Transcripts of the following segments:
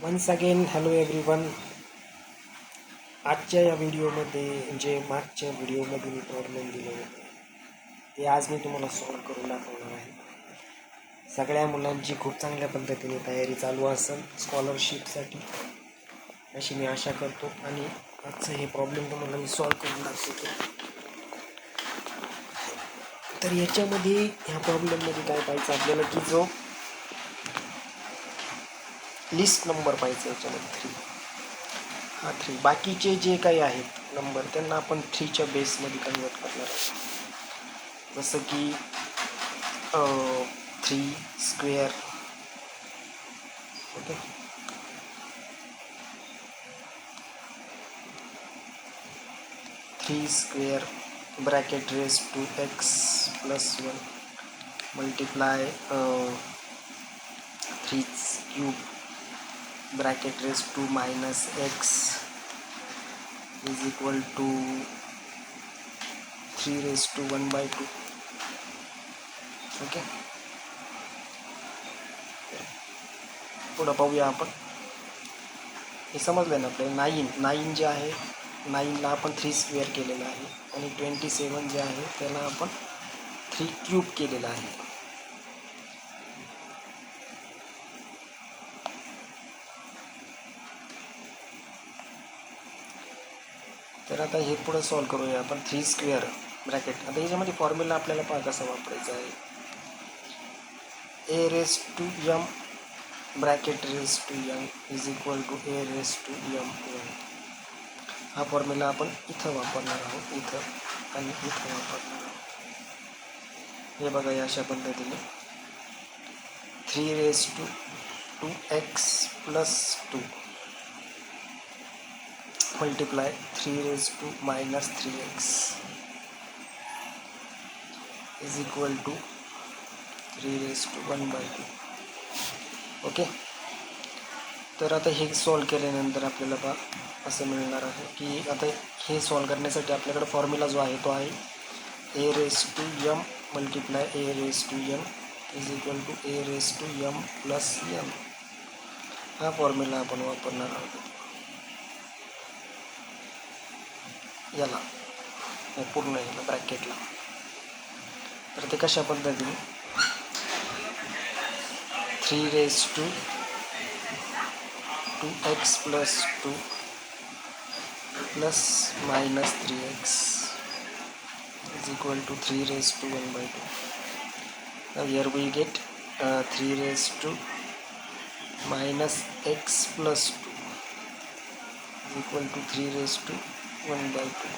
Once again hello everyone. आजच्या या व्हिडिओमध्ये जे मागच्या व्हिडिओमध्ये मी प्रॉब्लेम दिले होते ते आज मी तुम्हाला सॉल्व करून दाखवणार आहे. सगळ्या मुलांची खूप चांगल्या पद्धतीने तयारी चालू असेल स्कॉलरशिपसाठी अशी मी आशा करतो आणि आजचं हे प्रॉब्लेम तुम्हाला मी सॉल्व करून दाखवतो. तर याच्यामध्ये ह्या प्रॉब्लेममध्ये काय पाहिजे आपल्याला की जो लिस्ट नंबर पाहिजे याच्यामध्ये 3. बाकीचे जे काही आहेत नंबर त्यांना आपण 3च्या बेसमध्ये कन्वर्ट करणार आहोत. जसं की 3 square. Okay, 3 square bracket raise to x plus 1 multiply 3 cube bracket raise to minus x is equal to 3 raise to 1/2. Okay, पुढं पाहूया आपण. हे समजलं ना आपल्याला. 9 जे आहे 9ला आपण 3 स्क्वेअर केलेलं आहे आणि 27 जे आहे त्याला आपण 3 क्यूब केलेलं आहे. तर आता हे पुढं सॉल्व करूया आपण. 3 स्क्वेअर ब्रॅकेट. आता याच्यामध्ये फॉर्म्युला आपल्याला पहा कसा वापरायचा आहे. A raise to m bracket raise to m is equal to a raise to m. हा फॉर्म्युला आपण इथं वापरणार आहोत, इथं आणि इथं वापरणार आहोत. हे बघा या अशा पद्धतीने 3 raise to 2x plus 2 multiply 3 raise to minus 3x is equal to 3 raise to 1/2. Okay, तर आता हे सॉल्व केल्यानंतर आपल्याला पहा असं मिळणार आहे की आता हे सॉल्व करण्यासाठी आपल्याकडे फॉर्म्युला जो आहे तो आहे a raise to m multiply a raise to m is equal to a raise to m plus m. हा फॉर्म्युला आपण वापरणार आहोत याला, पूर्ण याला ब्रॅकेटला. तर ते कशा पद्धतीने 3 raise to 2x plus 2 plus minus 3x is equal to 3 raised to 1/2. Now here we get 3 raised to minus x plus 2 is equal to 3 raised to 1/2.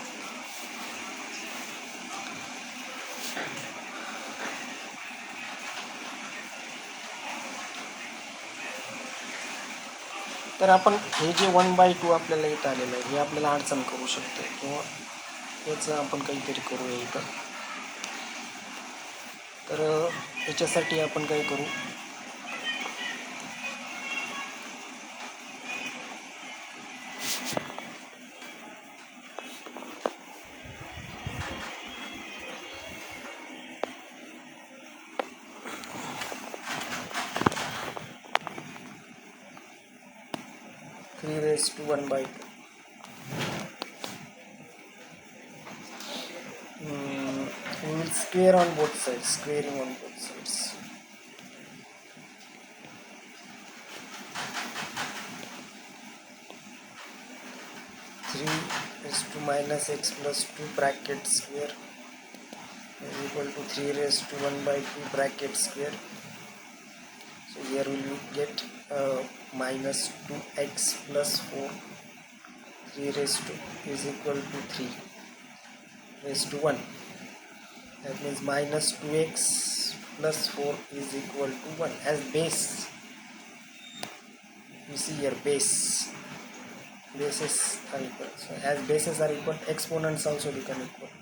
तर आपण हे जे 1/2 आपल्याला इथं आलेलं आहे हे आपल्याला अडचण करू शकते किंवा याचं आपण काहीतरी करूया इथं. तर याच्यासाठी आपण काय करू, three raise to 1/2. We will square on both sides, squaring on both sides. Three raised to minus x plus 2 bracket square is equal to 3 raised to 1/2 bracket square. So here we will get minus 2x plus 4. 3 raised to is equal to 3 raised to 1. That means minus 2x plus 4 is equal to 1 as base. You see here bases are equal. So as bases are equal, exponents also become equal.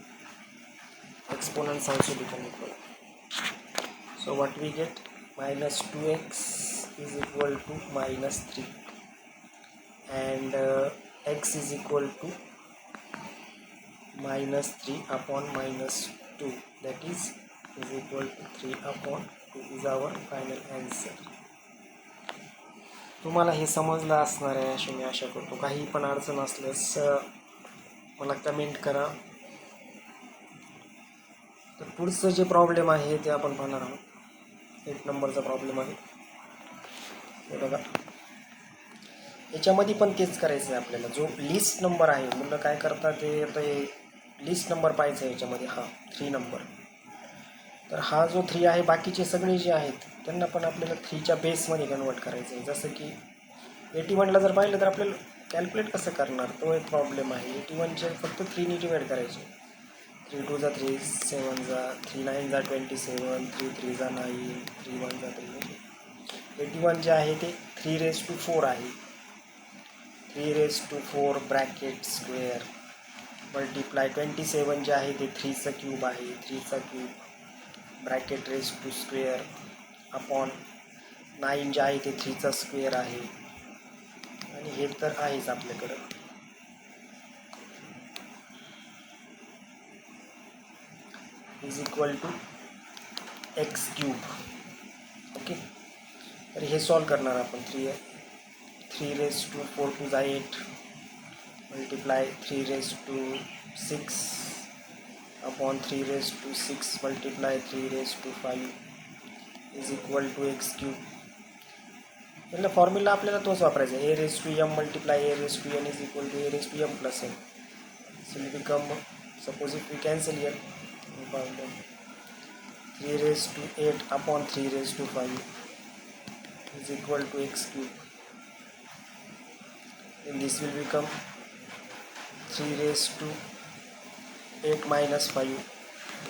So what we get, minus 2x is equal to minus 3 and x is equal to minus 3 upon minus 2, that is equal to 3 upon 2 is our final answer. तुम्हाला हे समजलं असणार आहे अशी मी आशा करतो. काही पण अडचण असल्यास मला कमेंट करा. तर पुढचं जे प्रॉब्लेम आहे ते आपण पाहणार आहोत. 8 नंबरचा प्रॉब्लेम आहे. हे बघा, याच्यामध्ये पण तेच करायचं आहे आपल्याला. जो लिस्ट नंबर आहे, मुलं काय करतात ते आता लिस्ट नंबर पाहायचा आहे याच्यामध्ये. हा 3 नंबर. तर हा जो 3 आहे, बाकीचे सगळे जे आहेत त्यांना पण आपल्याला 3च्या बेसमध्ये कन्वर्ट करायचं आहे. जसं की 81ला जर पाहिलं तर आपल्याला कॅल्क्युलेट कसं करणार, तो एक प्रॉब्लेम आहे. 81चे फक्त 3ने डिवाइड करायचे. 3 2 जा 3, 7 जा 3 9 जा 27, 3 3 जा 9, 3 1 जा 3. 81 जे आहे ते 3⁴ आहे. 3⁴ ब्रॅकेट स्क्वेअर मल्टिप्लाय 27 जे आहे ते 3चा क्यूब आहे. 3चा क्यूब ब्रॅकेट स्क्वेअर अपॉन 9 जे आहे ते 3चा स्क्वेअर आहे. आणि हे तर आहेच आपल्याकडं. Is equal to x cube. Okay, तर हे सॉल्व करणार आपण. 3⁴ 2 जा 8 multiply 3⁶ upon 3⁶ multiply 3⁵ is equal to x cube. मतलब फॉर्म्युला आपल्याला तोच वापरायचा. a⁴m multiply a⁴n is equal to a⁴m plus n. So will become, suppose if we cancel here, 3⁸ upon 3⁵ is equal to x cube. And this will become 3⁸ minus 5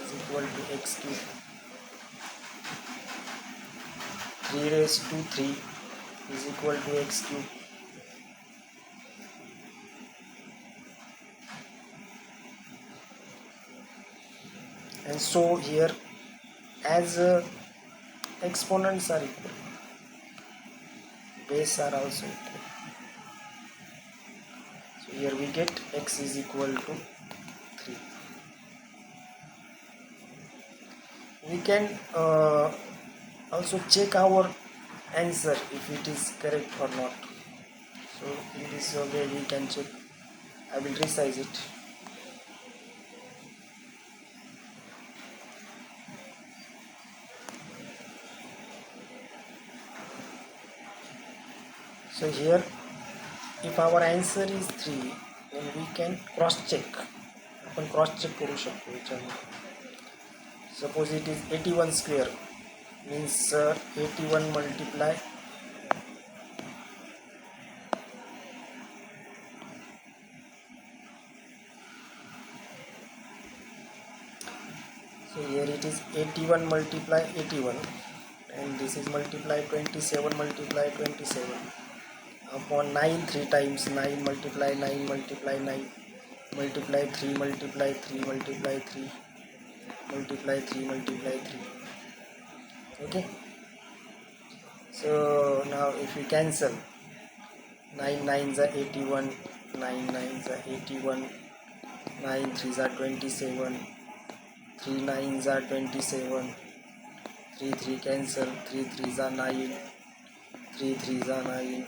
is equal to x cube. 3⁵ is equal to x cube. And so here, as exponents are equal, base are also equal. So here we get x is equal to 3. We can also check our answer if it is correct or not. So in this way we can check. I will resize it. So here, if our answer is 3, then we can cross check. आपण cross check करू शकतो याच्यामध्ये. Suppose it is 81 square means 81 multiply so here it is 81 multiply 81 and this is multiply 27 multiply 27 upon 9 3 times 9 multiply 9 multiply 9 multiply 3 multiply 3 multiply 3 multiply 3 multiply 3. Okay, so now if we cancel 9 9s are 81, 9 9s are 81, 9 3s are 27, 3 9s are 27, 3 3 cancel, 3 3s are 9, 3 3s are 9,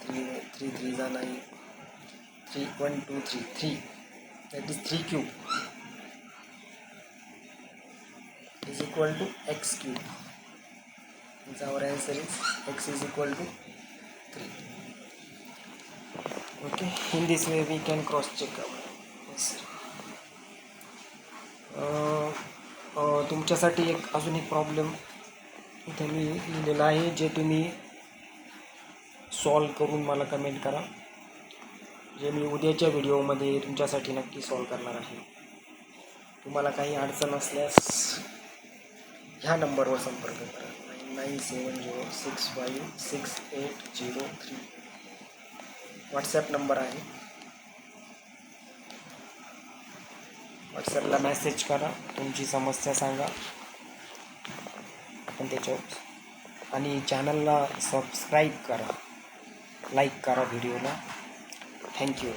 3 3s are 9, 3 1 2 3 3, that is 3 cube is equal to x cube. Means our answer is x is equal to 3. Okay, in this way we can cross check our answer. तुमच्यासाठी अजून एक problem इथे मी लिहिलेला आहे, जे तुम्ही solve करून मला comment करा. जे मी उद्याच्या व्हिडिओमध्ये तुमच्यासाठी नक्की सॉल्व करणार आहे. तुम्हाला काही अडचण असल्यास ह्या नंबरवर संपर्क करा. 9970656803 व्हॉट्सॲप नंबर आहे. व्हॉट्सॲपला मेसेज करा, तुमची समस्या सांगा आपण त्याच्यावर. आणि चॅनलला सबस्क्राईब करा, लाईक करा व्हिडिओला. थँक्यू.